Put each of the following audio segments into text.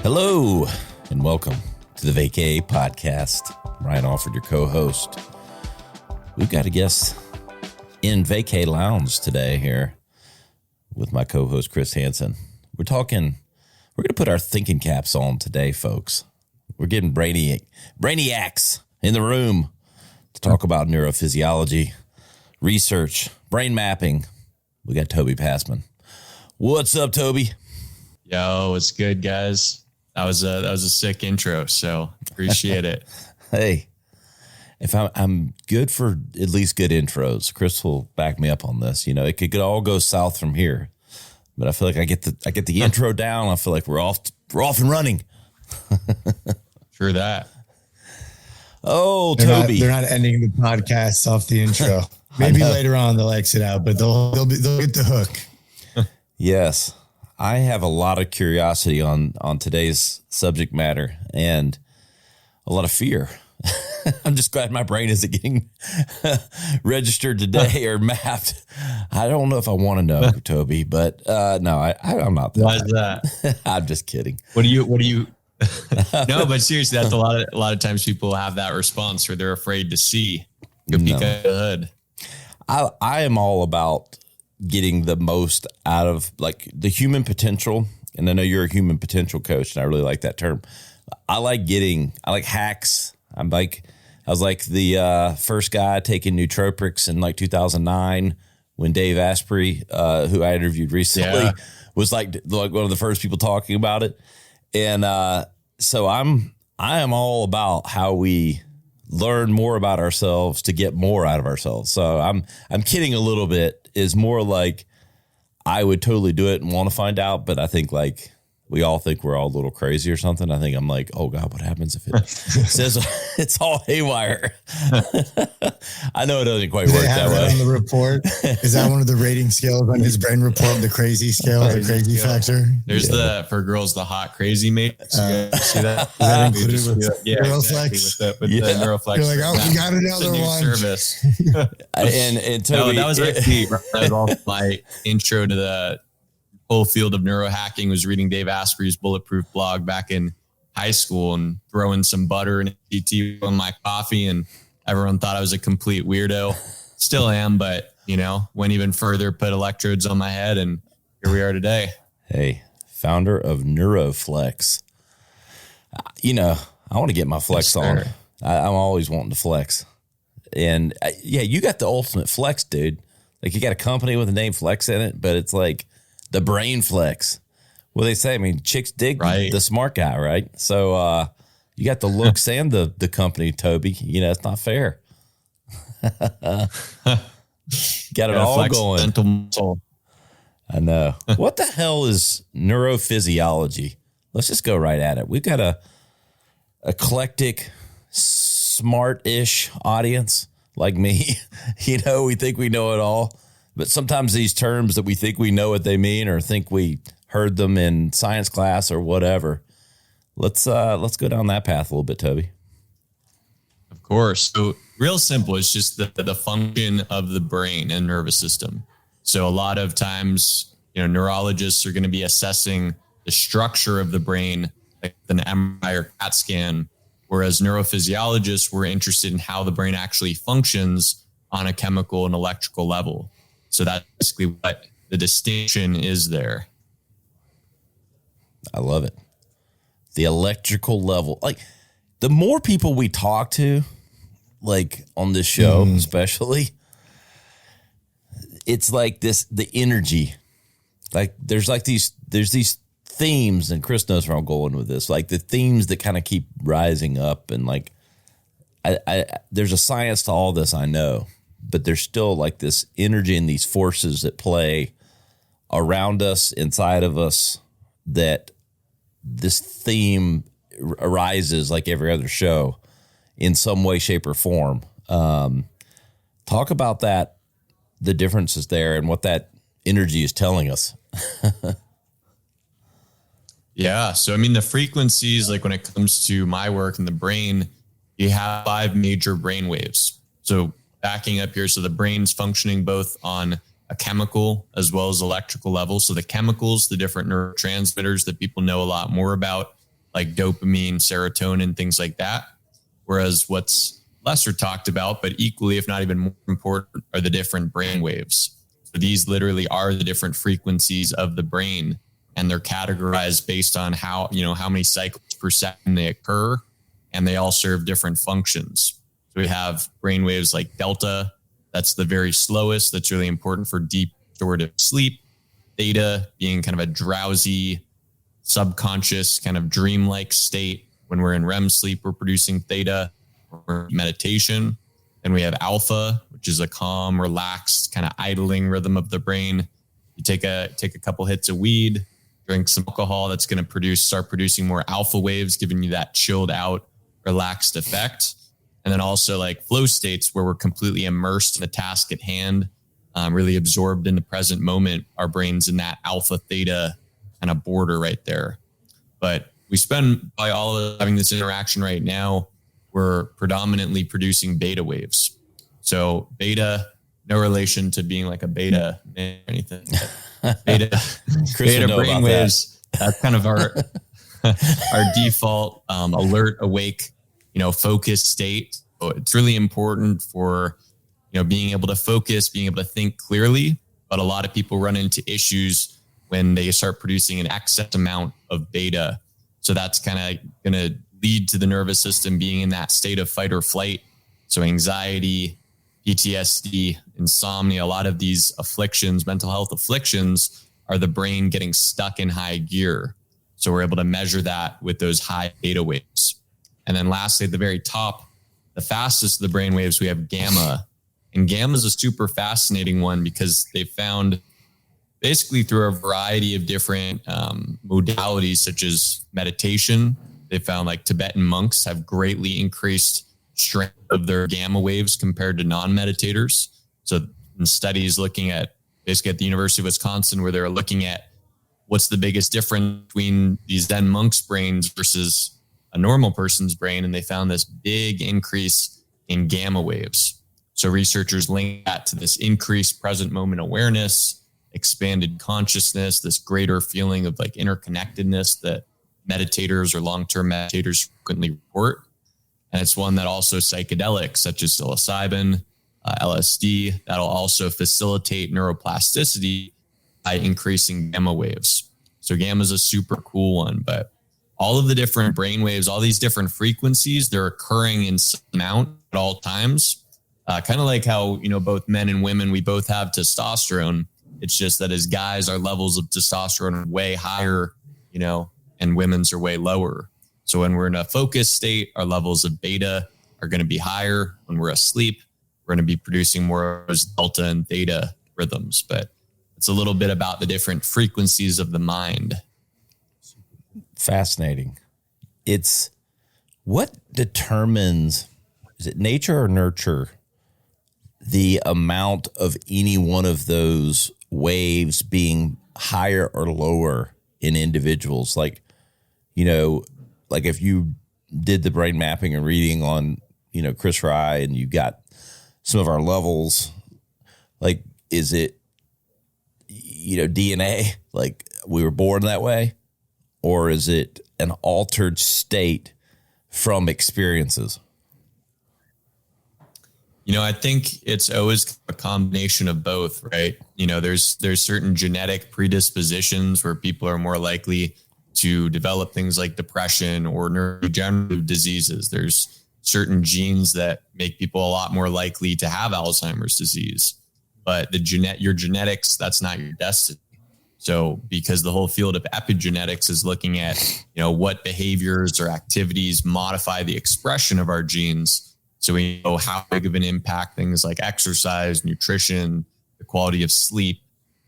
Hello, and welcome to the Vacay Podcast. Ryan Alford, your co-host. We've got a guest in Vacay Lounge today here with my co-host, Chris Hansen. We're going to put our thinking caps on today, folks. We're getting brainiacs in the room to talk about neurophysiology, research, brain mapping. We got Toby Pasman. What's up, Toby? Yo, it's good, guys. That was a sick intro, so appreciate it. Hey, if I'm good for at least good intros, Chris will back me up on this. You know, it could all go south from here, but I feel like I get the intro down. I feel like we're off and running. True that. Oh, Toby, they're not ending the podcast off the intro. Maybe later on they'll exit out, but they'll get the hook. Yes. I have a lot of curiosity on today's subject matter and a lot of fear. I'm just glad my brain isn't getting registered today or mapped. I don't know if I want to know, Toby, but no, I'm not. Why is that? I'm just kidding. What do you? No, but seriously, that's a lot of times people have that response where they're afraid to see. Go peek under the hood. I am all about getting the most out of like the human potential. And I know you're a human potential coach, and I really like that term. I like hacks. I was like the first guy taking nootropics in like 2009 when Dave Asprey, who I interviewed recently, was like one of the first people talking about it. And so I am all about how we learn more about ourselves to get more out of ourselves. So I'm kidding a little bit. Is more like I would totally do it and want to find out, but I think like we all think we're all a little crazy or something. I think I'm like, oh God, what happens if it says it's all haywire? I know it doesn't quite work that way. On the report, is that one of the rating scales on his brain report? The crazy scale, the crazy factor. There's for girls the hot crazy matrix. You see that? Is that included with NeuroFlex? Exactly With the NeuroFlex. You're like, oh, we got another one. Service. and Toby, that was actually my intro to the whole field of neurohacking. Was reading Dave Asprey's Bulletproof blog back in high school and throwing some butter and CT on my coffee, and everyone thought I was a complete weirdo. Still am, but went even further, put electrodes on my head, and here we are today. Hey, founder of NeuroFlex. I want to get my flex on. I'm always wanting to flex. And you got the ultimate flex, dude. Like you got a company with the name Flex in it, but it's like the brain flex. Well, they say, I mean, chicks dig the smart guy, right? So you got the looks and the company, Toby. It's not fair. Got it all going. I know. What the hell is neurophysiology? Let's just go right at it. We've got a eclectic, smart-ish audience like me. We think we know it all. But sometimes these terms that we think we know what they mean or think we heard them in science class or whatever. Let's go down that path a little bit, Toby. Of course. So real simple. It's just the function of the brain and nervous system. So a lot of times, neurologists are going to be assessing the structure of the brain, like an MRI or CAT scan, whereas neurophysiologists were interested in how the brain actually functions on a chemical and electrical level. So that's basically what the distinction is there. I love it. The electrical level. Like the more people we talk to, like on this show, especially, it's like the energy, like there's these themes, and Chris knows where I'm going with this, like the themes that kind of keep rising up. And like, there's a science to all this, I know, but there's still like this energy and these forces that play around us, inside of us, that this theme arises like every other show in some way, shape, or form. Talk about that, the differences there and what that energy is telling us. Yeah. So, I mean, the frequencies, like when it comes to my work in the brain, you have 5 major brain waves. So backing up here, so the brain's functioning both on a chemical as well as electrical level. So the chemicals, the different neurotransmitters that people know a lot more about, like dopamine, serotonin, things like that. Whereas what's lesser talked about, but equally, if not even more important, are the different brain waves. So these literally are the different frequencies of the brain, and they're categorized based on how many cycles per second they occur, and they all serve different functions. So we have brain waves like delta, that's the very slowest, that's really important for deep restorative sleep. Theta being kind of a drowsy, subconscious kind of dreamlike state. When we're in REM sleep, we're producing theta or meditation. And we have alpha, which is a calm, relaxed, kind of idling rhythm of the brain. You take a couple hits of weed, drink some alcohol, that's going to start producing more alpha waves, giving you that chilled out, relaxed effect. And then also like flow states where we're completely immersed in the task at hand, really absorbed in the present moment. Our brain's in that alpha theta kind of border right there. But we spend by all of having this interaction right now, we're predominantly producing beta waves. So beta, no relation to being like a beta or anything. Beta brain waves. That's kind of our default alert, awake, focused state. So it's really important for being able to focus, being able to think clearly. But a lot of people run into issues when they start producing an excess amount of beta. So that's kind of going to lead to the nervous system being in that state of fight or flight. So anxiety, PTSD, insomnia, a lot of these afflictions, mental health afflictions, are the brain getting stuck in high gear. So we're able to measure that with those high beta waves. And then lastly, at the very top, the fastest of the brain waves, we have gamma. And gamma is a super fascinating one because they found basically through a variety of different modalities, such as meditation, they found like Tibetan monks have greatly increased strength of their gamma waves compared to non-meditators. So in studies looking at basically at the University of Wisconsin, where they're looking at what's the biggest difference between these Zen monks' brains versus a normal person's brain. And they found this big increase in gamma waves. So researchers link that to this increased present moment awareness, expanded consciousness, this greater feeling of like interconnectedness that meditators or long-term meditators frequently report. And it's one that also psychedelics such as psilocybin, LSD, that'll also facilitate neuroplasticity by increasing gamma waves. So gamma is a super cool one, but all of the different brain waves, all these different frequencies, they're occurring in some amount at all times. Kind of like how, both men and women, we both have testosterone. It's just that as guys, our levels of testosterone are way higher, and women's are way lower. So when we're in a focused state, our levels of beta are going to be higher. When we're asleep, we're going to be producing more of those delta and theta rhythms. But it's a little bit about the different frequencies of the mind. Fascinating. It's what determines, is it nature or nurture, the amount of any one of those waves being higher or lower in individuals? Like if you did the brain mapping and reading on, Chris Rye, and you got some of our levels, like, is it, DNA, like we were born that way, or is it an altered state from experiences? I think it's always a combination of both, right? There's certain genetic predispositions where people are more likely to develop things like depression or neurodegenerative diseases. There's certain genes that make people a lot more likely to have Alzheimer's disease, but your genetics, that's not your destiny. So because the whole field of epigenetics is looking at, what behaviors or activities modify the expression of our genes. So we know how big of an impact things like exercise, nutrition, the quality of sleep,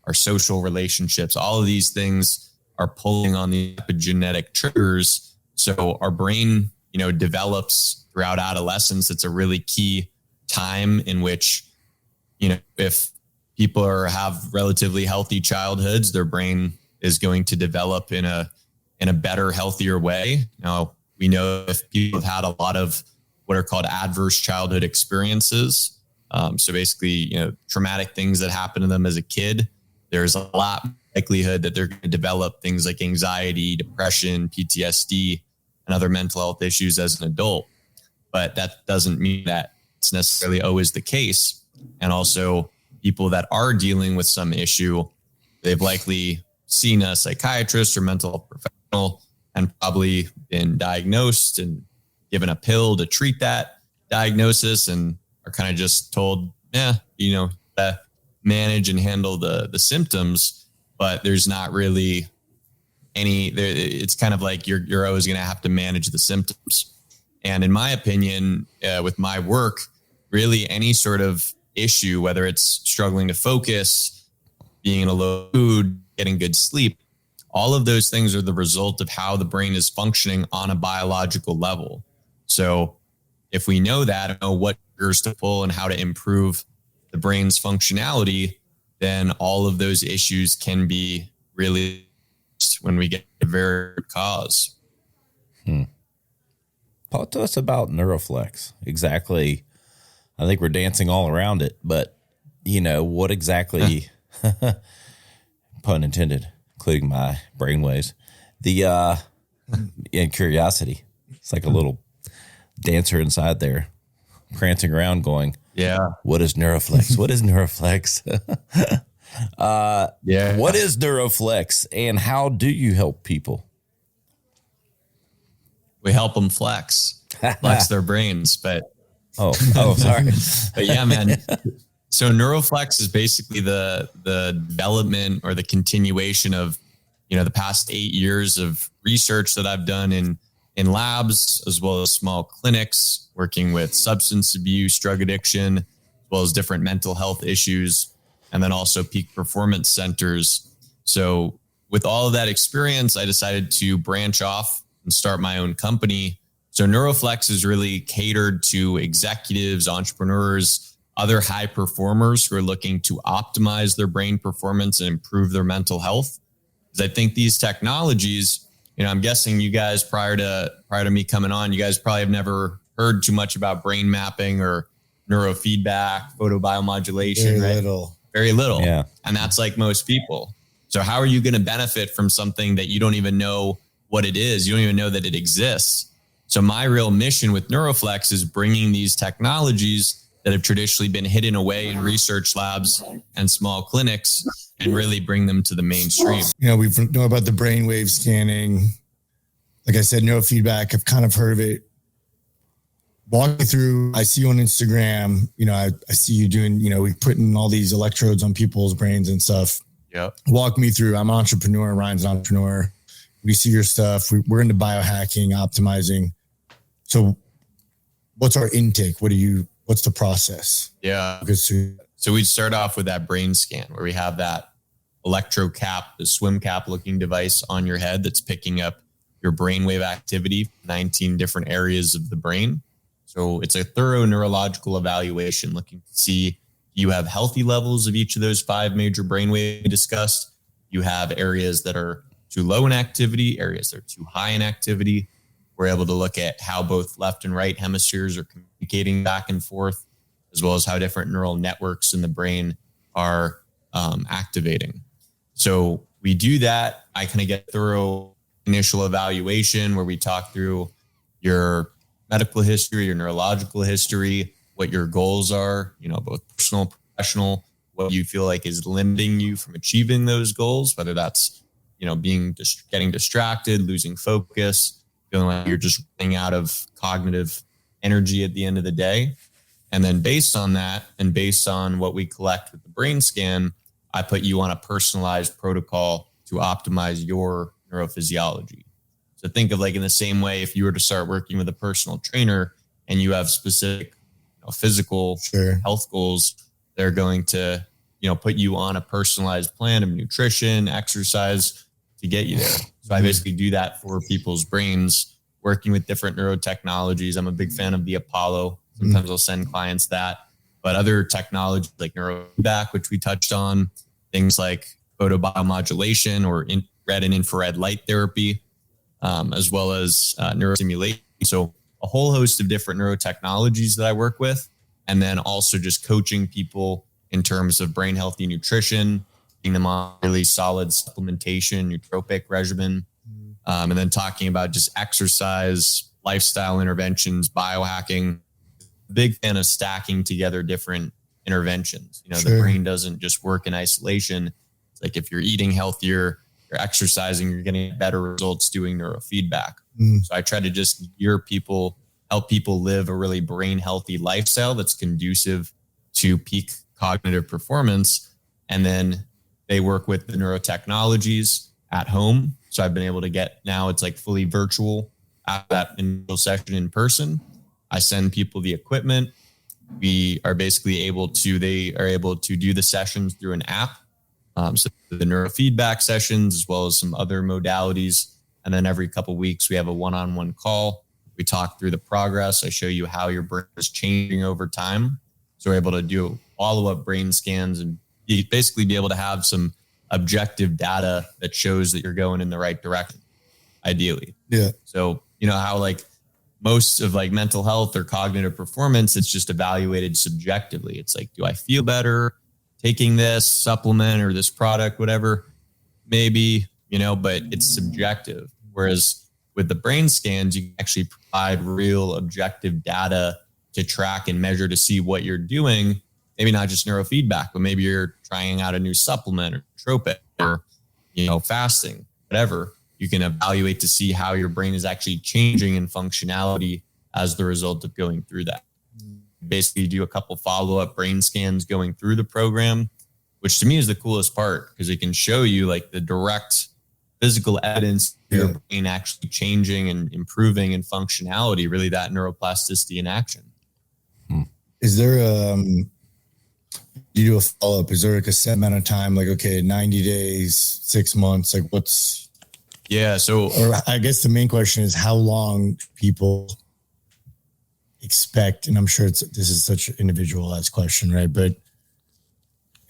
our social relationships, all of these things are pulling on the epigenetic triggers. So our brain, develops throughout adolescence. It's a really key time in which, if people have relatively healthy childhoods, their brain is going to develop in a better, healthier way. Now, we know if people have had a lot of what are called adverse childhood experiences. So basically, traumatic things that happen to them as a kid, there's a lot likelihood that they're going to develop things like anxiety, depression, PTSD and other mental health issues as an adult. But that doesn't mean that it's necessarily always the case. And also people that are dealing with some issue, they've likely seen a psychiatrist or mental health professional and probably been diagnosed and given a pill to treat that diagnosis, and are kind of just told, manage and handle the symptoms, but there's not really it's kind of like you're always going to have to manage the symptoms. And in my opinion, with my work, really any sort of issue, whether it's struggling to focus, being in a low mood, getting good sleep, all of those things are the result of how the brain is functioning on a biological level. So if we know that and know what triggers to pull and how to improve the brain's functionality, then all of those issues can be really when we get a very root cause. Talk to us about NeuroFlex. Exactly. I think we're dancing all around it, but what exactly, pun intended, including my brainwaves, and curiosity. It's like a little dancer inside there, prancing around going, what is NeuroFlex? What is NeuroFlex? What is NeuroFlex and how do you help people? We help them flex their brains, but sorry. But yeah, man. So NeuroFlex is basically the development or the continuation of, the past 8 years of research that I've done in labs, as well as small clinics, working with substance abuse, drug addiction, as well as different mental health issues, and then also peak performance centers. So with all of that experience, I decided to branch off and start my own company. So NeuroFlex is really catered to executives, entrepreneurs, other high performers who are looking to optimize their brain performance and improve their mental health. Because I think these technologies, I'm guessing you guys prior to me coming on, you guys probably have never heard too much about brain mapping or neurofeedback, photobiomodulation, Very little. Yeah. And that's like most people. So how are you going to benefit from something that you don't even know what it is? You don't even know that it exists. So my real mission with NeuroFlex is bringing these technologies that have traditionally been hidden away in research labs and small clinics and really bring them to the mainstream. We know about the brainwave scanning. Like I said, neurofeedback, I've kind of heard of it. Walk me through, I see you on Instagram, I see you doing, we putting all these electrodes on people's brains and stuff. Yep. Walk me through. I'm an entrepreneur. Ryan's an entrepreneur. We see your stuff. We're into biohacking, optimizing. So what's our intake? What's the process? Yeah. So we'd start off with that brain scan where we have that electro cap, the swim cap looking device on your head that's picking up your brainwave activity, 19 different areas of the brain. So it's a thorough neurological evaluation looking to see you have healthy levels of each of those 5 major brainwaves we discussed. You have areas that are too low in activity, areas that are too high in activity. We're able to look at how both left and right hemispheres are communicating back and forth, as well as how different neural networks in the brain are activating. So we do that. I kind of get thorough initial evaluation where we talk through your medical history, your neurological history, what your goals are, both personal, professional, what you feel like is limiting you from achieving those goals, whether that's, getting distracted, losing focus, feeling like you're just running out of cognitive energy at the end of the day. And then based on that, and based on what we collect with the brain scan, I put you on a personalized protocol to optimize your neurophysiology. So think of like in the same way, if you were to start working with a personal trainer and you have specific physical health goals, they're going to, put you on a personalized plan of nutrition, exercise to get you there. So I basically do that for people's brains, working with different neurotechnologies. I'm a big fan of the Apollo. Sometimes I'll send clients that, but other technologies like neurofeedback, which we touched on, things like photobiomodulation or red and infrared light therapy, as well as neurostimulation. So a whole host of different neurotechnologies that I work with, and then also just coaching people in terms of brain healthy nutrition, getting them on really solid supplementation, nootropic regimen, And then talking about just exercise, lifestyle interventions, biohacking. Big fan of stacking together different interventions. The brain doesn't just work in isolation. It's like if you're eating healthier, you're exercising, you're getting better results doing neurofeedback. So I try to just help people live a really brain healthy lifestyle that's conducive to peak cognitive performance. And then they work with the neurotechnologies at home. So I've been able to get, now it's like fully virtual at that initial session in person. I send people the equipment. They are able to do the sessions through an app. So the neurofeedback sessions, as well as some other modalities. And then every couple of weeks, we have a one-on-one call. We talk through the progress. I show you how your brain is changing over time. So we're able to do follow-up brain scans and basically be able to have some objective data that shows that you're going in the right direction, ideally. Yeah. So, how like most of like mental health or cognitive performance, it's just evaluated subjectively. It's like, do I feel better taking this supplement or this product, whatever, maybe, but it's subjective. Whereas with the brain scans, you can actually provide real objective data to track and measure to see what you're doing. Maybe not just neurofeedback, but maybe you're trying out a new supplement or tropic or, fasting, whatever. You can evaluate to see how your brain is actually changing in functionality as the result of going through that. Basically do a couple follow-up brain scans going through the program, which to me is the coolest part because it can show you like the direct physical evidence of your brain actually changing and improving in functionality, really that neuroplasticity in action. Is there you do a follow-up? Is there like a set amount of time? Like, okay, 90 days, 6 months, like what's... Yeah. So, or I guess the main question is how long people expect, and I'm sure this is such an individualized question, right? But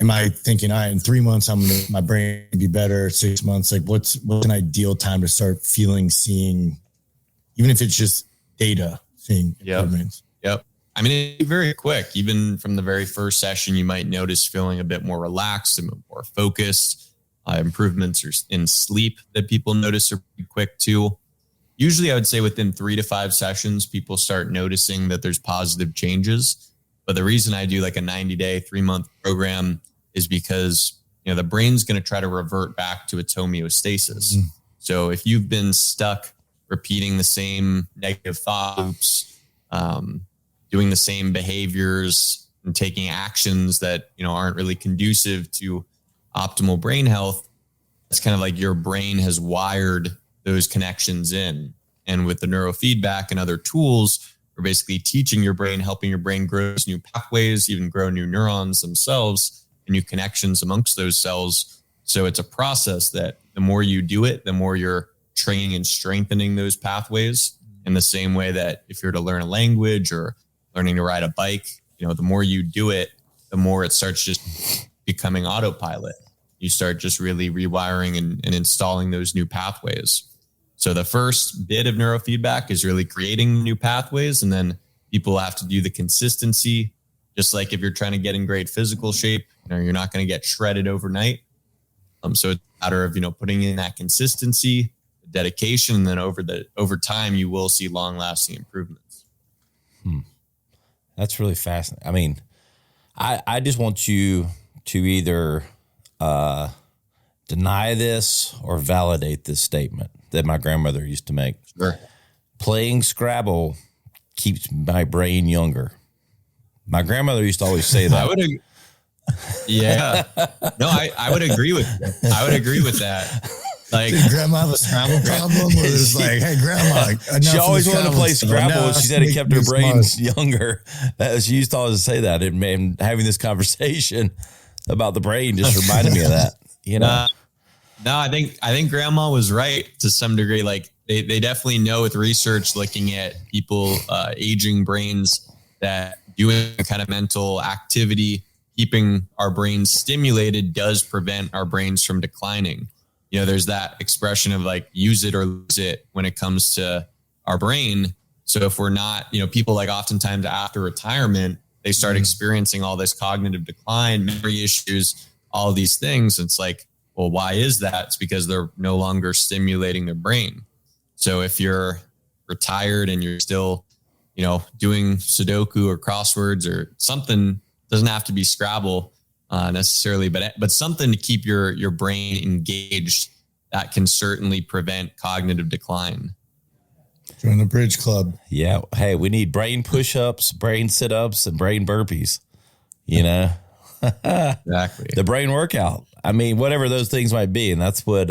am I thinking, all right, in 3 months, my brain will be better, 6 months, like what's an ideal time to start feeling, seeing, even if it's just data, seeing improvements? Yep. I mean, it's very quick. Even from the very first session, you might notice feeling a bit more relaxed and more focused. Improvements in sleep that people notice are pretty quick too. Usually I would say within 3 to 5 sessions, people start noticing that there's positive changes. But the reason I do like a 90-day, 3-month program is because, the brain's going to try to revert back to its homeostasis. So if you've been stuck repeating the same negative thought loops, doing the same behaviors and taking actions that, aren't really conducive to optimal brain health, it's kind of like your brain has wired those connections in. And with the neurofeedback and other tools, we're basically teaching your brain, helping your brain grow new pathways, even grow new neurons themselves, and new connections amongst those cells. So it's a process that the more you do it, the more you're training and strengthening those pathways, in the same way that if you're to learn a language or learning to ride a bike, the more you do it, the more it starts just becoming autopilot. You start just really rewiring and installing those new pathways. So the first bit of neurofeedback is really creating new pathways. And then people have to do the consistency. Just like if you're trying to get in great physical shape, you're not going to get shredded overnight. So it's a matter of, putting in that consistency, dedication, and then over time, you will see long lasting improvements. That's really fascinating. I mean, I just want you to either deny this or validate this statement that my grandmother used to make. Sure. Playing Scrabble keeps my brain younger. My grandmother used to always say that. I would agree with that. Like, did grandma have a Scrabble problem? Or it's like, hey, grandma, she always wanted to play Scrabble. She said it kept her brain younger. She used to always say that. And having this conversation about the brain just reminded me of that. No, I think grandma was right to some degree. Like they definitely know with research looking at people aging brains that doing kind of mental activity, keeping our brains stimulated does prevent our brains from declining. There's that expression of like use it or lose it when it comes to our brain. So if we're not, people like oftentimes after retirement, they start experiencing all this cognitive decline, memory issues, all of these things. It's like, Well, why is that? It's because they're no longer stimulating their brain. So if you're retired and you're still, doing Sudoku or crosswords or something, doesn't have to be Scrabble necessarily, but something to keep your brain engaged, that can certainly prevent cognitive decline. Join the bridge club. Yeah. Hey, we need brain push-ups, brain sit-ups, and brain burpees. Exactly. The brain workout. I mean, whatever those things might be. And that's what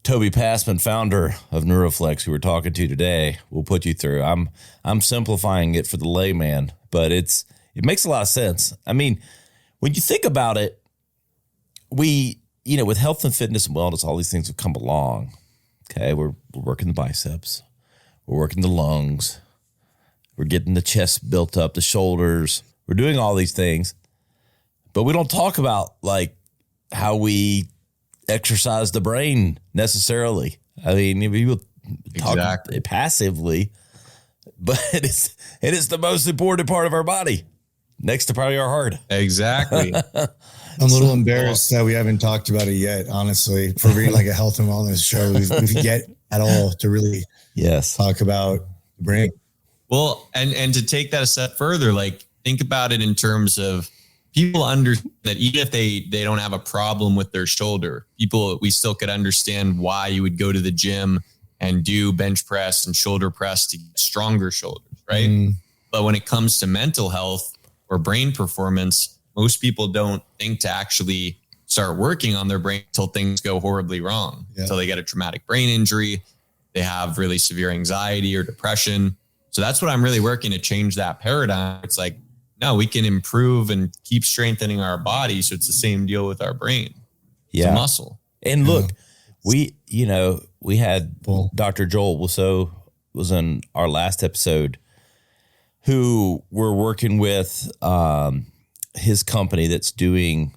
Toby Pasman, founder of NeuroFlex, who we're talking to today, will put you through. I'm simplifying it for the layman, but it makes a lot of sense. I mean, when you think about it, with health and fitness and wellness, all these things have come along. Okay, we're working the biceps, we're working the lungs, we're getting the chest built up, the shoulders, we're doing all these things, but we don't talk about like how we exercise the brain necessarily. I mean, people talk passively, but it is the most important part of our body, next to probably our heart. Exactly. I'm a little embarrassed that we haven't talked about it yet, honestly, for being like a health and wellness show. We've yet at all to really talk about the brain. Well, and to take that a step further, like think about it in terms of people understand that even if they don't have a problem with their shoulder, we still could understand why you would go to the gym and do bench press and shoulder press to get stronger shoulders, right? But when it comes to mental health or brain performance, most people don't think to actually start working on their brain until things go horribly wrong, until they get a traumatic brain injury, they have really severe anxiety or depression. So that's what I'm really working to change that paradigm. It's like, no, we can improve and keep strengthening our body. So it's the same deal with our brain. It's a muscle. And look, we had Dr. Joel was in our last episode, who we're working with, his company that's doing,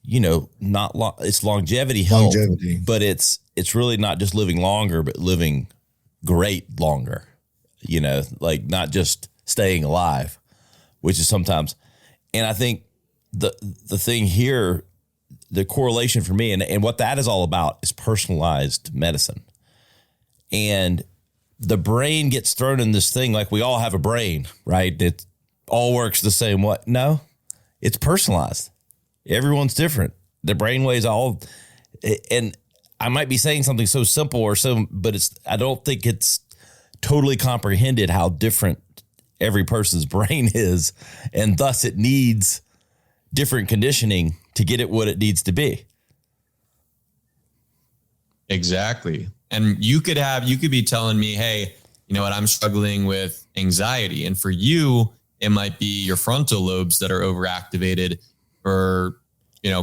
it's longevity health, but it's really not just living longer, but living great longer, like not just staying alive, which is sometimes. And I think the thing here, the correlation for me and what that is all about is personalized medicine. And the brain gets thrown in this thing like we all have a brain, right? It all works the same way. No, it's personalized. Everyone's different. The brain waves and I might be saying something so simple but I don't think it's totally comprehended how different every person's brain is. And thus it needs different conditioning to get it what it needs to be. Exactly. And you could be telling me, hey, you know what, I'm struggling with anxiety. And for you, it might be your frontal lobes that are overactivated. For,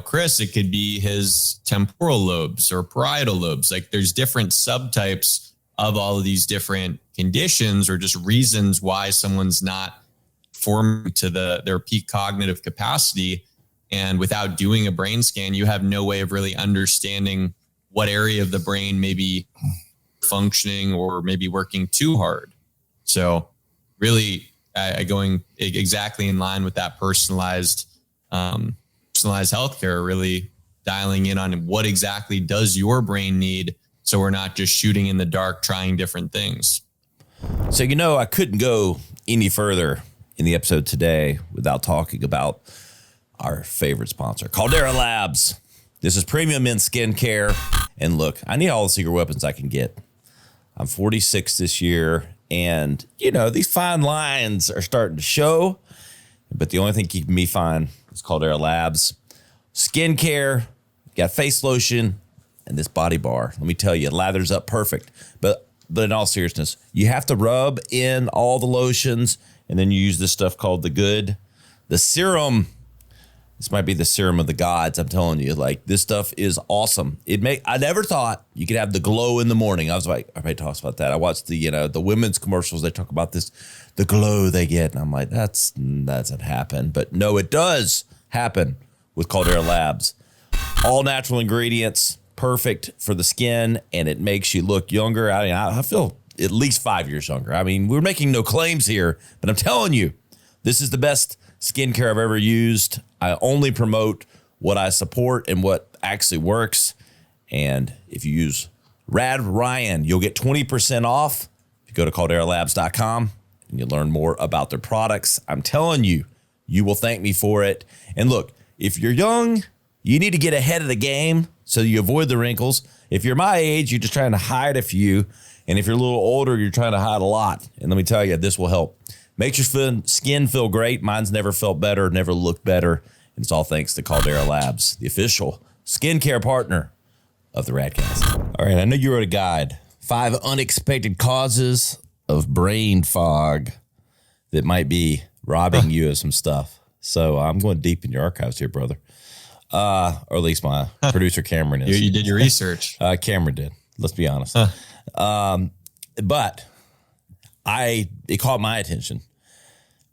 Chris, it could be his temporal lobes or parietal lobes. Like there's different subtypes of all of these different conditions or just reasons why someone's not forming to their peak cognitive capacity. And without doing a brain scan, you have no way of really understanding what area of the brain may be functioning or maybe working too hard. So really going exactly in line with that personalized healthcare, really dialing in on what exactly does your brain need, so we're not just shooting in the dark, trying different things. So, I couldn't go any further in the episode today without talking about our favorite sponsor, Caldera Labs. This is premium men's skincare. And look, I need all the secret weapons I can get. I'm 46 this year, and, these fine lines are starting to show. But the only thing keeping me fine is Caldera Labs. Skincare, got face lotion, and this body bar. Let me tell you, it lathers up perfect. But in all seriousness, you have to rub in all the lotions, and then you use this stuff called the serum. This might be the serum of the gods. I'm telling you, like, this stuff is awesome. I never thought you could have the glow in the morning. I was like, everybody talks about that. I watched the women's commercials. They talk about this, the glow they get. And I'm like, that doesn't happen. But no, it does happen with Caldera Labs. All natural ingredients, perfect for the skin, and it makes you look younger. I feel at least 5 years younger. I mean, we're making no claims here, but I'm telling you, this is the best skincare I've ever used. I only promote what I support and what actually works. And if you use Rad Ryan, you'll get 20% off. If you go to calderalabs.com and you learn more about their products, I'm telling you, you will thank me for it. And look, if you're young, you need to get ahead of the game so you avoid the wrinkles. If you're my age, you're just trying to hide a few. And if you're a little older, you're trying to hide a lot. And let me tell you, this will help. Makes your skin feel great. Mine's never felt better, never looked better. And it's all thanks to Caldera Labs, the official skincare partner of the Radcast. All right, I know you wrote a guide, 5 unexpected causes of brain fog that might be robbing you of some stuff. So I'm going deep in your archives here, brother. Or at least my producer Cameron is. You did your research. Cameron did. Let's be honest. But it caught my attention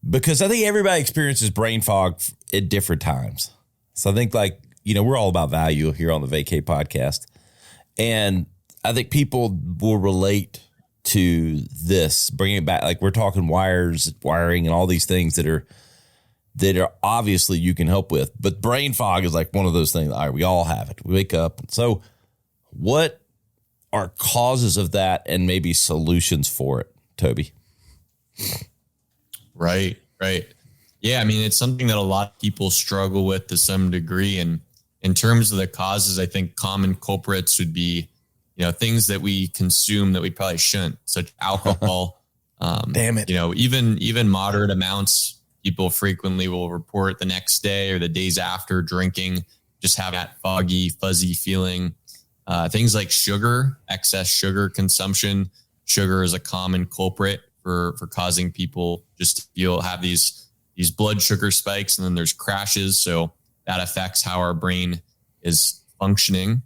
because I think everybody experiences brain fog at different times. So I think we're all about value here on the Vacay podcast. And I think people will relate to this, bringing it back. Like we're talking wiring and all these things that are obviously you can help with. But brain fog is like one of those things. All right, we all have it. We wake up. So what are causes of that and maybe solutions for it, Toby? Right. Yeah, I mean, it's something that a lot of people struggle with to some degree. And in terms of the causes, I think common culprits would be, things that we consume that we probably shouldn't, such alcohol. Damn it. Even moderate amounts, people frequently will report the next day or the days after drinking, just have that foggy, fuzzy feeling. Things like sugar, excess sugar consumption. Sugar is a common culprit for causing people just to have these blood sugar spikes, and then there's crashes. So that affects how our brain is functioning.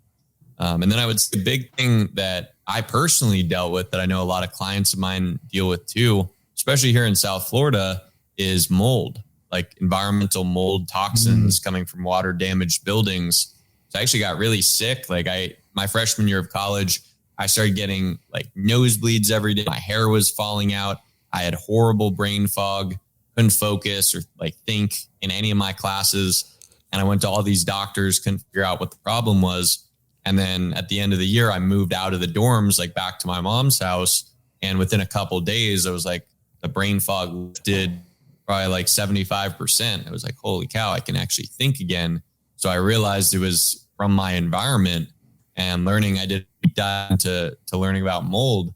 And then I would say the big thing that I personally dealt with that I know a lot of clients of mine deal with too, especially here in South Florida, is mold, like environmental mold toxins coming from water damaged buildings. So I actually got really sick. My freshman year of college, I started getting like nosebleeds every day. My hair was falling out. I had horrible brain fog, couldn't focus or think in any of my classes. And I went to all these doctors, couldn't figure out what the problem was. And then at the end of the year, I moved out of the dorms, back to my mom's house. And within a couple of days, I was the brain fog lifted probably 75%. I was like, holy cow, I can actually think again. So I realized it was from my environment and learning. I did dive into learning about mold.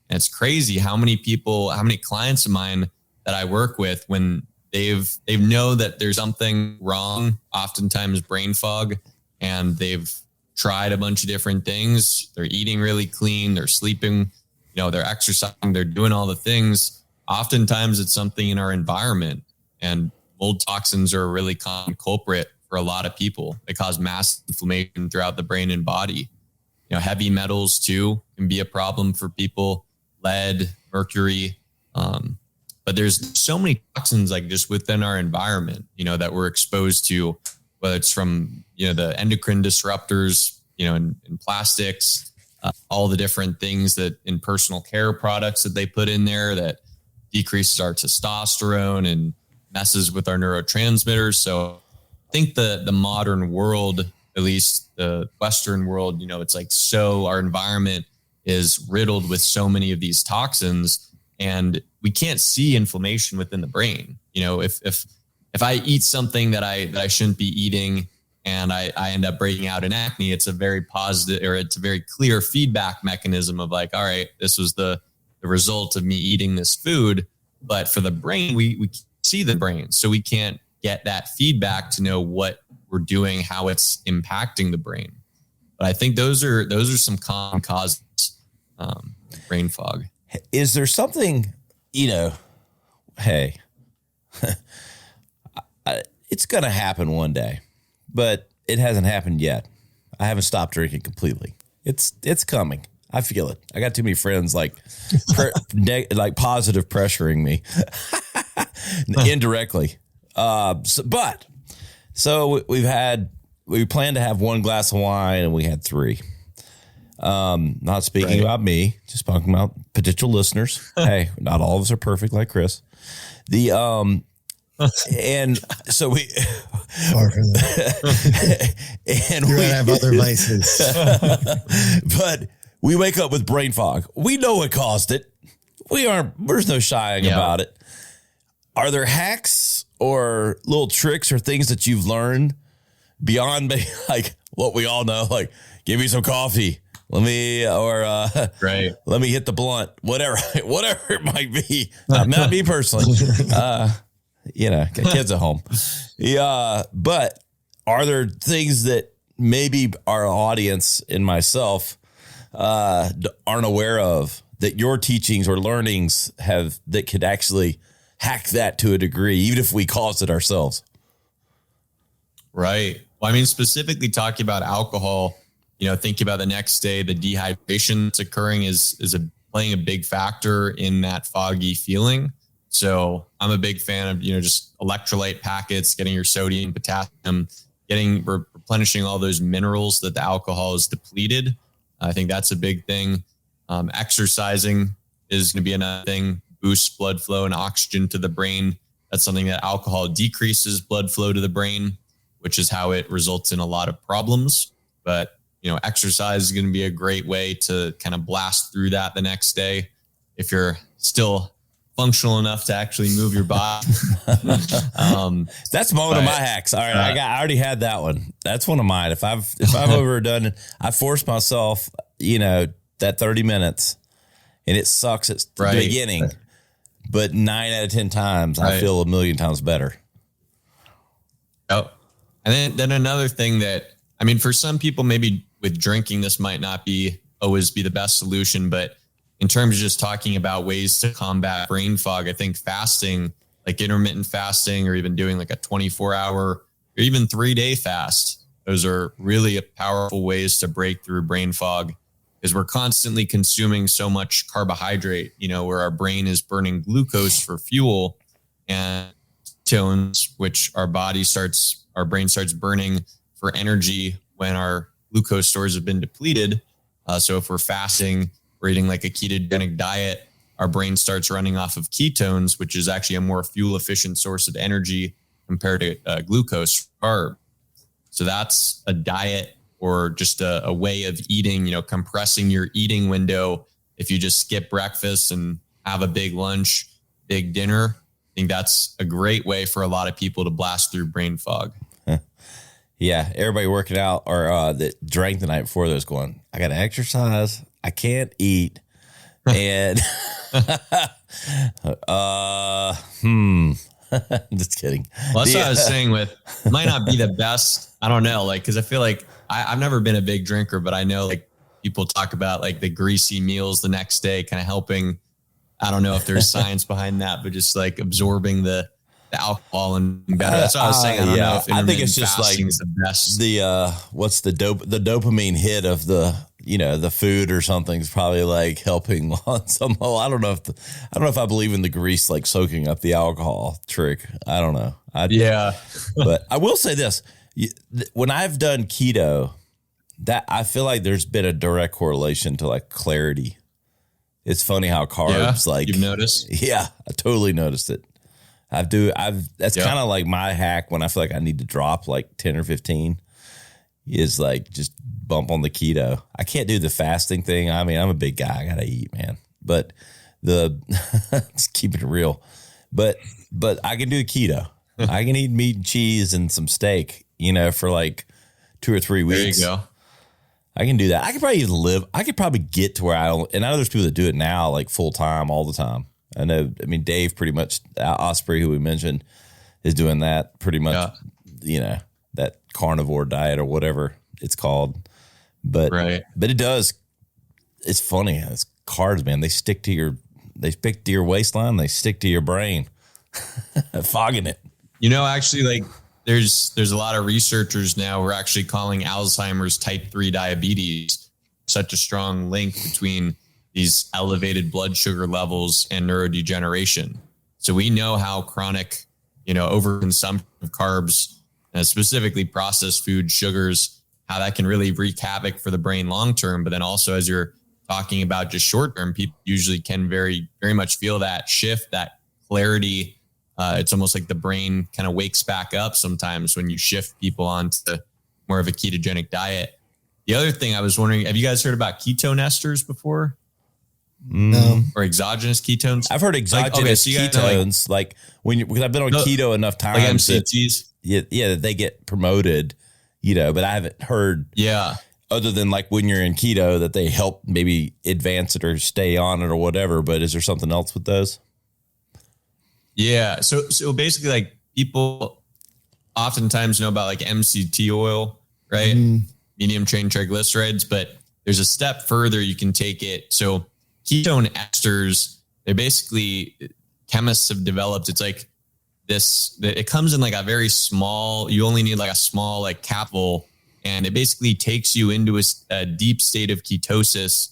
And it's crazy how many clients of mine that I work with, when they know that there's something wrong, oftentimes brain fog, and they've tried a bunch of different things. They're eating really clean. They're sleeping, they're exercising, they're doing all the things. Oftentimes it's something in our environment, and mold toxins are a really common culprit for a lot of people. They cause mass inflammation throughout the brain and body. Heavy metals too can be a problem for people, lead, mercury. But there's so many toxins just within our environment, that we're exposed to, whether it's from, the endocrine disruptors, in plastics, all the different things that in personal care products that they put in there that decreases our testosterone and messes with our neurotransmitters. So I think the modern world, at least the Western world, it's our environment is riddled with so many of these toxins, and we can't see inflammation within the brain. If I eat something that I shouldn't be eating and I end up breaking out in acne, it's a very positive, or it's a very clear feedback mechanism of all right, this was the result of me eating this food. But for the brain, we see the brain, so we can't get that feedback to know what we're doing, how it's impacting the brain. But I think those are some common causes, brain fog. Is there something, hey, it's going to happen one day, but it hasn't happened yet. I haven't stopped drinking completely. It's coming. I feel it. I got too many friends positive pressuring me indirectly. So we planned to have one glass of wine and we had 3. Not speaking about me, just talking about potential listeners. Hey, not all of us are perfect like Chris. And so we, Far from that. and You're we gonna have other vices. but we wake up with brain fog. We know what caused it. There's no shying about it. Are there hacks or little tricks or things that you've learned beyond like what we all know? Like, give me some coffee. Let me hit the blunt, whatever it might be. Not me personally. Got kids at home. Yeah. But are there things that maybe our audience and myself aren't aware of that your teachings or learnings have that could actually hack that to a degree, even if we caused it ourselves? Right. Well, I mean, specifically talking about alcohol, thinking about the next day, the dehydration that's occurring is playing a big factor in that foggy feeling. So I'm a big fan of, just electrolyte packets, getting your sodium, potassium, replenishing all those minerals that the alcohol is depleted. I think that's a big thing. Exercising is going to be another thing, boosts blood flow and oxygen to the brain. That's something that alcohol decreases blood flow to the brain, which is how it results in a lot of problems. But exercise is going to be a great way to kind of blast through that the next day if you're still functional enough to actually move your body. That's one of my hacks. All right, I already had that one. That's one of mine. If I've overdone it, I force myself, that 30 minutes, and it sucks at the beginning, but 9 out of 10 times I feel a million times better. Oh, and then another thing that, I mean, for some people, maybe with drinking, this might not always be the best solution, but in terms of just talking about ways to combat brain fog, I think fasting, like intermittent fasting, or even doing like a 24-hour or even 3-day fast, those are really powerful ways to break through brain fog, because we're constantly consuming so much carbohydrate, where our brain is burning glucose for fuel, and ketones, which our brain starts burning for energy when our glucose stores have been depleted. So if we're fasting, we're eating like a ketogenic diet, our brain starts running off of ketones, which is actually a more fuel efficient source of energy compared to glucose carb. So that's a diet, or just a way of eating, compressing your eating window. If you just skip breakfast and have a big lunch, big dinner, I think that's a great way for a lot of people to blast through brain fog. Yeah, everybody working out or that drank the night before, those going, I got to exercise, I can't eat, and just kidding. Well, that's what I was saying with, might not be the best. I don't know, because I feel like I've never been a big drinker, but I know people talk about the greasy meals the next day kind of helping. I don't know if there's science behind that, but just absorbing the alcohol and better. That's what I was saying. I don't know if I think it's just is the best. What's the dopamine hit of the food or something is probably helping on some. I don't know if I believe in the grease soaking up the alcohol trick. I don't know. But I will say this: when I've done keto, that I feel like there's been a direct correlation to clarity. It's funny how carbs you've noticed. Yeah, I totally noticed it. That's kind of like my hack when I feel like I need to drop 10 or 15 is just bump on the keto. I can't do the fasting thing. I mean, I'm a big guy. I got to eat, man. But just keeping it real. But I can do keto. I can eat meat and cheese and some steak, for 2 or 3 weeks. There you go. I can do that. I could probably get to where I know there's people that do it now, full time, all the time. I Dave pretty much, Osprey, who we mentioned, is doing that pretty much, that carnivore diet or whatever it's called. But it does, it's funny. It's carbs, man. They stick to your waistline. They stick to your brain, fogging it. Actually, there's a lot of researchers now who are actually calling Alzheimer's type 3 diabetes such a strong link between these elevated blood sugar levels and neurodegeneration. So we know how chronic, overconsumption of carbs, specifically processed food, sugars, how that can really wreak havoc for the brain long-term. But then also, as you're talking about just short-term, people usually can very, very much feel that shift, that clarity, It's almost like the brain kind of wakes back up sometimes when you shift people onto more of a ketogenic diet. The other thing I was wondering, have you guys heard about ketone esters before? No. Or exogenous ketones? I've heard exogenous ketones, because I've been on keto enough times. Like MCTs? That they get promoted, but I haven't heard. Yeah. Other than like when you're in keto that they help maybe advance it or stay on it or whatever. But is there something else with those? Yeah. So basically, like, people oftentimes know about like MCT oil, right? Medium chain triglycerides, but there's a step further you can take it. So ketone esters, they're basically, chemists have developed, it's like this, it comes in like a very small, you only need like a small like capsule, and it basically takes you into a deep state of ketosis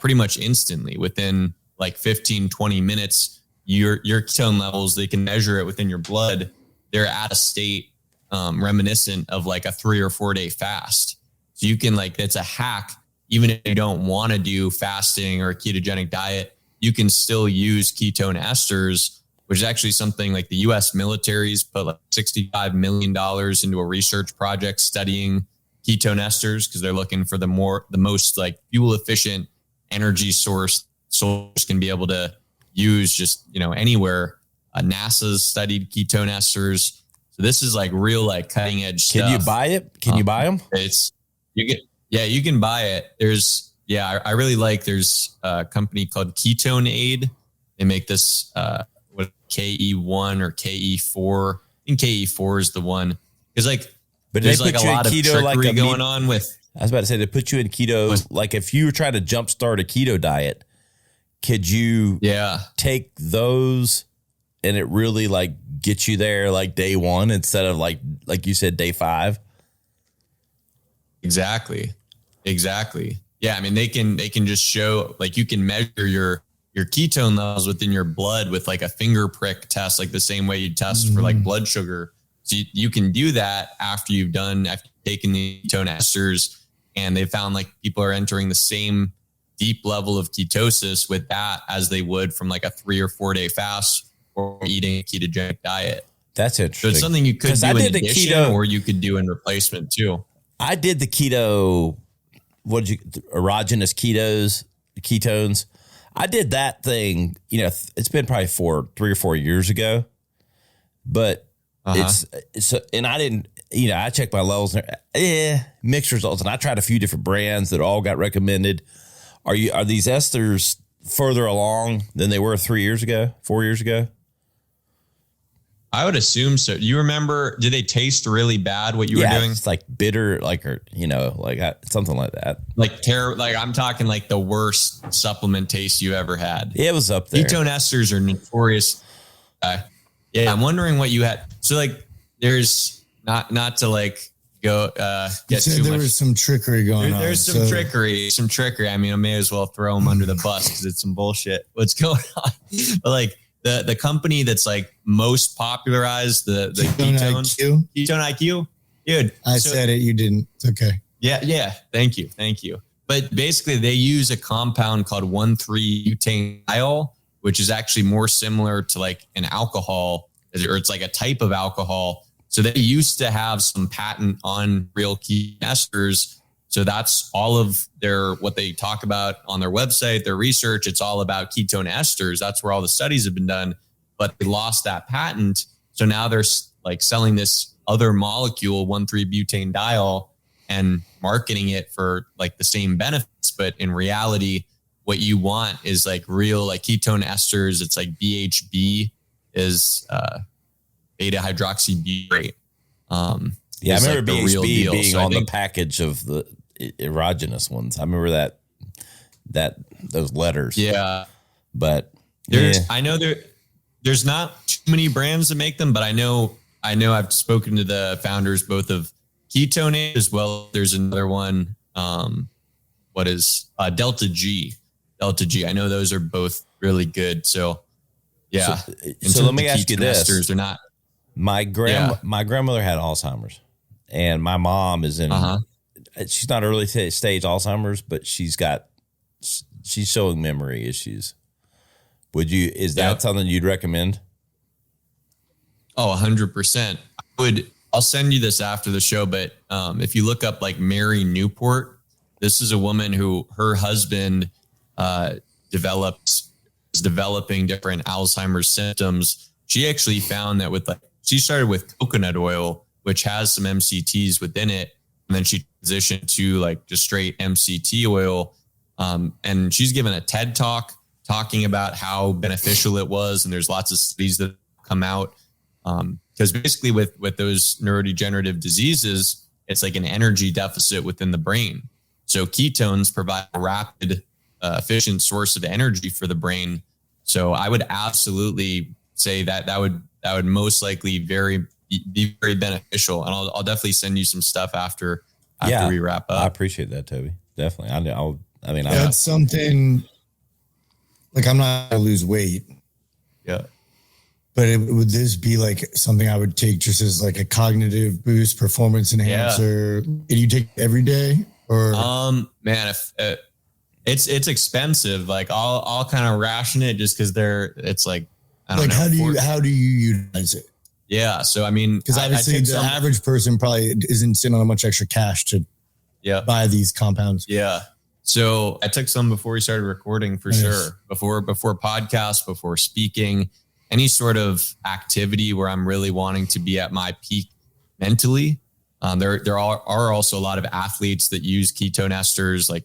pretty much instantly. Within like 15, 20 minutes, your ketone levels, they can measure it within your blood. They're at a state reminiscent of like a 3 or 4 day fast. So you can, like, it's a hack. Even if you don't want to do fasting or a ketogenic diet, you can still use ketone esters, which is actually something like the US military's put like $65 million into a research project studying ketone esters, because they're looking for the most like fuel efficient energy source soldiers can be able to use just, anywhere. NASA's studied ketone esters. So this is like real, like, cutting edge stuff. Can you buy it? Can you buy them? You can buy it. I really like, there's a company called Ketone Aid. They make this, KE1 or KE4. I think KE4 is the one. Because there's like a lot of trickery going on with. I was about to say, they put you in keto. Like if you were trying to jumpstart a keto diet, could you take those and it really like get you there like day one instead of like you said, day 5? Exactly. Yeah. I mean, they can just show, like, you can measure your ketone levels within your blood with like a finger prick test, like the same way you test for like blood sugar. So you can do that after taking the ketone esters, and they found like people are entering the same deep level of ketosis with that as they would from like a 3 or 4 day fast or eating a ketogenic diet. That's interesting. So it's something you could do in addition, or you could do in replacement too. I did the keto, erogenous ketones. I did that thing, it's been probably 3 or 4 years ago, but it's and I didn't, I checked my levels, mixed results. And I tried a few different brands that all got recommended. Are these esters further along than they were 4 years ago? I would assume so. You remember, did they taste really bad what you were doing? It's like bitter, something like that. Like I'm talking like the worst supplement taste you ever had. It was up there. Ketone esters are notorious. I'm wondering what you had. So like, there's not to like go get too much. There was some trickery going on. There's some trickery. I mean, I may as well throw them under the bus because it's some bullshit. What's going on? But like, the company that's like most popularized the ketone IQ, dude. I said it, you didn't. It's okay. Yeah. Thank you. But basically, they use a compound called 1,3-butanediol, which is actually more similar to like an alcohol, or it's like a type of alcohol. So they used to have some patent on real ketone esters. So that's all of what they talk about on their website, their research. It's all about ketone esters. That's where all the studies have been done, but they lost that patent. So now they're like selling this other molecule, 1,3-butanediol, and marketing it for like the same benefits. But in reality, what you want is like real, like ketone esters. It's like BHB is beta hydroxybutyrate. I remember like BHB being so on the package of the erogenous ones. I remember those letters. Yeah. But I know there's not too many brands that make them, but I know I've spoken to the founders both of Ketone as well. There's another one. What is Delta G? I know those are both really good. So yeah. So let me ask you this. Esters, they're not. My grandmother had Alzheimer's, and my mom is in, she's not early stage Alzheimer's, but she's showing memory issues. Is that something you'd recommend? Oh, 100%. I'll send you this after the show, but if you look up like Mary Newport, this is a woman who her husband is developing different Alzheimer's symptoms. She actually found that she started with coconut oil, which has some MCTs within it. And then she transitioned to like just straight MCT oil. And she's given a TED talk talking about how beneficial it was. And there's lots of studies that come out. Because basically with those neurodegenerative diseases, it's like an energy deficit within the brain. So ketones provide a rapid, efficient source of energy for the brain. So I would absolutely say that would most likely be very beneficial. And I'll definitely send you some stuff after we wrap up. I appreciate that, Toby. Definitely. That's something like I'm not going to lose weight. Yeah. But would this be like something I would take just as like a cognitive boost, performance enhancer? Yeah. And you take it every day or? Man, if it's expensive, like I'll kind of ration it just because it's like, I don't know. How do you utilize it? Yeah. So, I mean, because obviously the average person probably isn't sitting on much extra cash to buy these compounds. Yeah. So I took some before we started recording for sure. Before podcasts, before speaking, any sort of activity where I'm really wanting to be at my peak mentally. There are also a lot of athletes that use ketone esters, like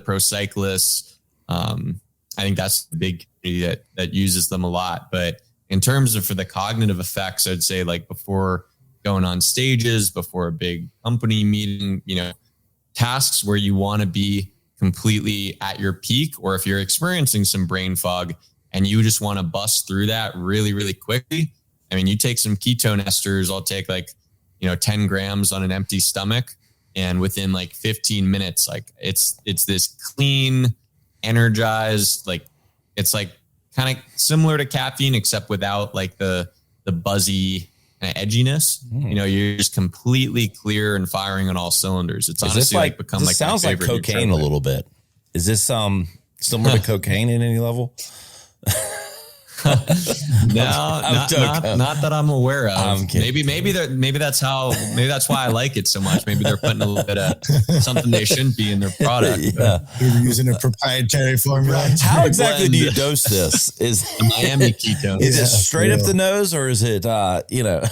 pro cyclists. I think that's the big community that uses them a lot. But in terms of for the cognitive effects, I'd say like before going on stages, before a big company meeting, tasks where you want to be completely at your peak, or if you're experiencing some brain fog and you just want to bust through that really, really quickly. I mean, you take some ketone esters, I'll take 10 grams on an empty stomach. And within like 15 minutes, like it's this clean, energized, like it's like kind of similar to caffeine, except without like the buzzy kind of edginess. You're just completely clear and firing on all cylinders. It's honestly like become like sounds like cocaine a little bit. Is this similar to cocaine in any level? No, not that I'm aware of. Maybe that's why I like it so much. Maybe they're putting a little bit of something they shouldn't be in their product. Yeah. They're using a proprietary formula. How exactly do you dose this? Is the Miami ketone? Is it straight up the nose, or is it all right?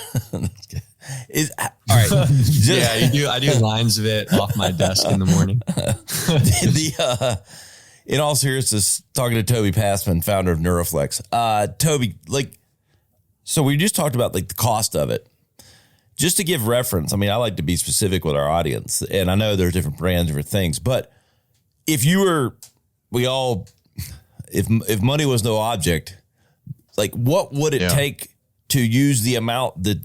Yeah, you do. I do lines of it off my desk in the morning. In all seriousness, talking to Toby Pasman, founder of NeuroFlex. Toby, so we just talked about the cost of it. Just to give reference, I mean, I like to be specific with our audience, and I know there's different brands, different things, but if money was no object, what would it take to use the amount that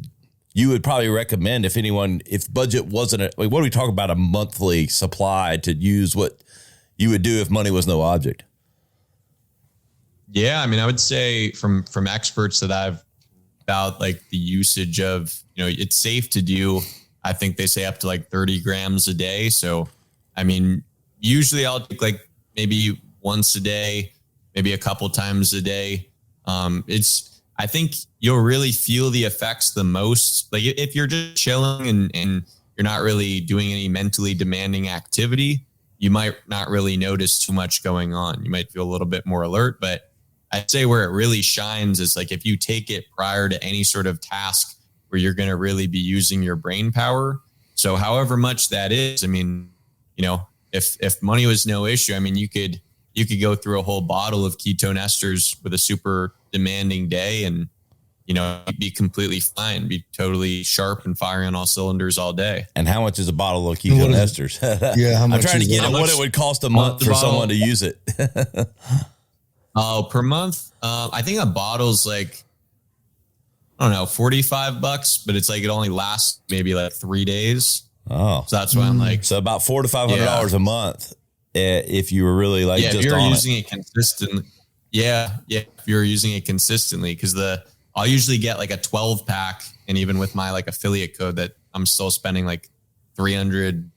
you would probably recommend if budget wasn't what do we talk about, a monthly supply to use what you would do if money was no object? Yeah. I mean, I would say from experts that I've about the usage of, it's safe to do. I think they say up to 30 grams a day. So, I mean, usually I'll take maybe once a day, maybe a couple times a day. I think you'll really feel the effects the most. If you're just chilling and you're not really doing any mentally demanding activity, you might not really notice too much going on. You might feel a little bit more alert, but I'd say where it really shines is if you take it prior to any sort of task where you're going to really be using your brain power. So however much that is, I mean, if money was no issue, I mean, you could go through a whole bottle of ketone esters with a super demanding day and, you'd be completely fine, be totally sharp and firing on all cylinders all day. And how much is a bottle of ketone esters? Yeah, how much? I'm trying to get at what it would cost a month for someone to use it. Per month? I think a bottle's I don't know, $45, but it's it only lasts maybe 3 days. Oh, so that's why I'm so about $400 to $500 a month. If you were really just if you're on using it consistently. Yeah. If you're using it consistently, because I'll usually get a 12 pack. And even with my affiliate code that I'm still spending $300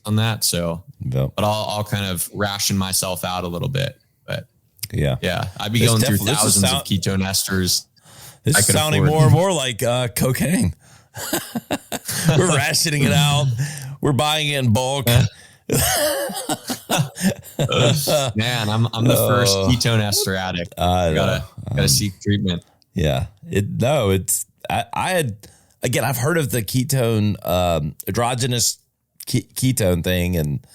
on that. So, but I'll kind of ration myself out a little bit, but yeah, I'd be going through thousands of ketone esters. This is sounding more and more like cocaine. We're rationing it out. We're buying it in bulk. Man, I'm the first ketone ester addict. I gotta seek treatment. Yeah. I've heard of the ketone, androgynous ketone thing and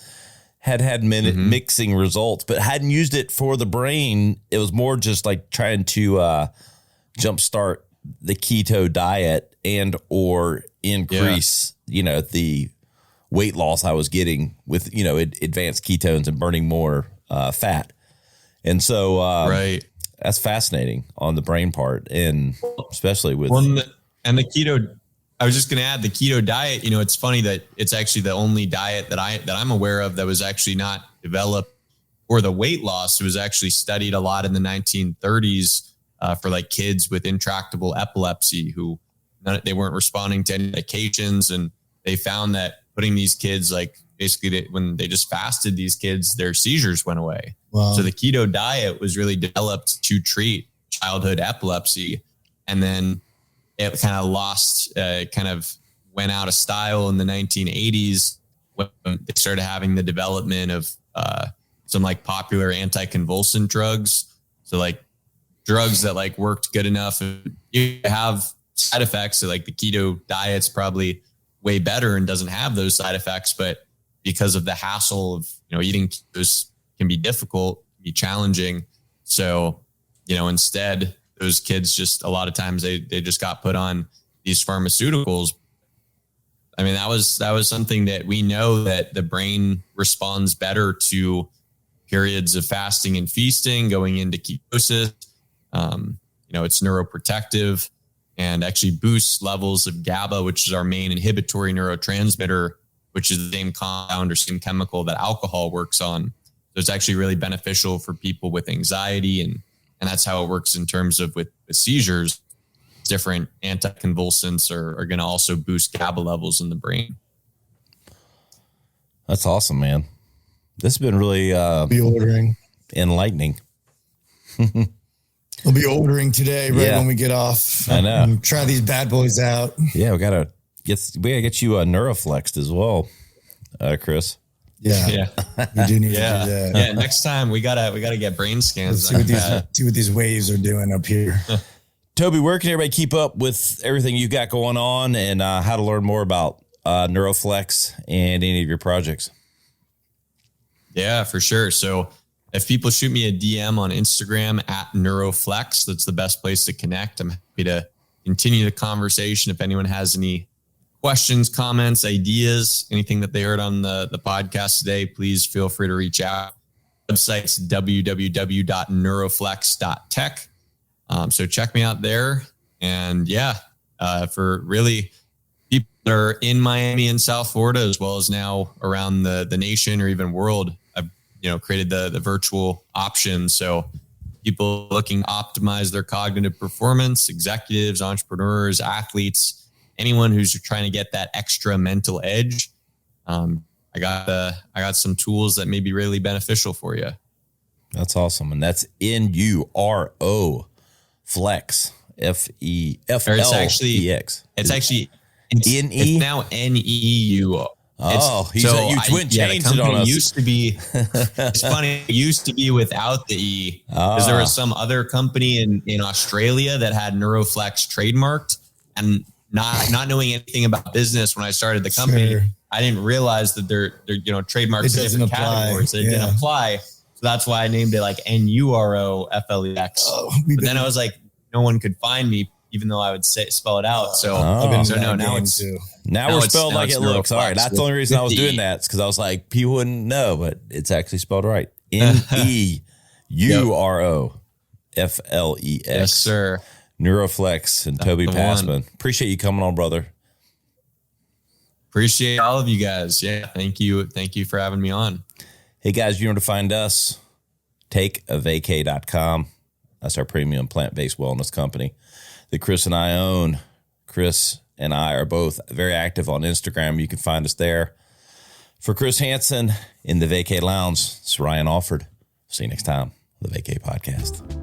had mixing results, but hadn't used it for the brain. It was more just like trying to jumpstart the keto diet and or increase, the weight loss I was getting with, advanced ketones and burning more fat. And so that's fascinating on the brain part, and especially with the keto. I was just going to add the keto diet. It's funny that it's actually the only diet that I'm aware of that was actually not developed for the weight loss. It was actually studied a lot in the 1930s for like kids with intractable epilepsy who they weren't responding to any medications, and they found that putting these kids, like basically when they just fasted these kids, their seizures went away. Wow. So the keto diet was really developed to treat childhood epilepsy, and then it kind of went out of style in the 1980s when they started having the development of some like popular anticonvulsant drugs. So like drugs that like worked good enough. You have side effects. So like the keto diet's probably way better and doesn't have those side effects, but because of the hassle of, eating ketos can be difficult, be challenging. So, instead those kids just a lot of times they just got put on these pharmaceuticals. I mean, that was something that we know that the brain responds better to periods of fasting and feasting, going into ketosis. It's neuroprotective and actually boosts levels of GABA, which is our main inhibitory neurotransmitter, which is the same compound or same chemical that alcohol works on. So it's actually really beneficial for people with anxiety, and that's how it works in terms of with seizures. Different anticonvulsants are going to also boost GABA levels in the brain. That's awesome, man. This has been really be ordering enlightening. We'll be ordering today, right when we get off. I know. Try these bad boys out. Yeah, we gotta get you neuroflexed as well, Chris. Yeah. We do need to do that. Yeah. Next time we gotta get brain scans. See what these waves are doing up here. Toby, where can everybody keep up with everything you've got going on, and how to learn more about NeuroFlex and any of your projects? Yeah, for sure. So if people shoot me a DM on Instagram at NeuroFlex, that's the best place to connect. I'm happy to continue the conversation. If anyone has any questions, comments, ideas, anything that they heard on the podcast today, please feel free to reach out. Website's www.neuroflex.tech. So check me out there. And for really people that are in Miami and South Florida, as well as now around the nation or even world, I've created the virtual option. So people looking to optimize their cognitive performance, executives, entrepreneurs, athletes, anyone who's trying to get that extra mental edge. I got some tools that may be really beneficial for you. That's awesome. And that's NeuroFlex, FEFLEX. It's actually it's now NEU. You went changed it on us. Used to be. It's funny. It used to be without the E, because there was some other company in Australia that had NeuroFlex trademarked, and not knowing anything about business when I started the company, sure, I didn't realize that they're trademarks in different categories. It didn't apply. So that's why I named it like NeuroFlex. But then I was like, no one could find me, even though I would spell it out. Now we're spelled like it looks. All right. That's the only reason I was doing that. It's because I was like, people wouldn't know, but it's actually spelled right. NeuroFlex. Yes, sir. NeuroFlex and Toby Pasman. Appreciate you coming on, brother. Appreciate all of you guys. Yeah. Thank you. Thank you for having me on. Hey guys, you know where to find us. TakeAVacay.com. That's our premium plant-based wellness company that Chris and I own. Chris and I are both very active on Instagram. You can find us there. For Chris Hansen in the Vacay Lounge, it's Ryan Alford. See you next time on the Vacay Podcast.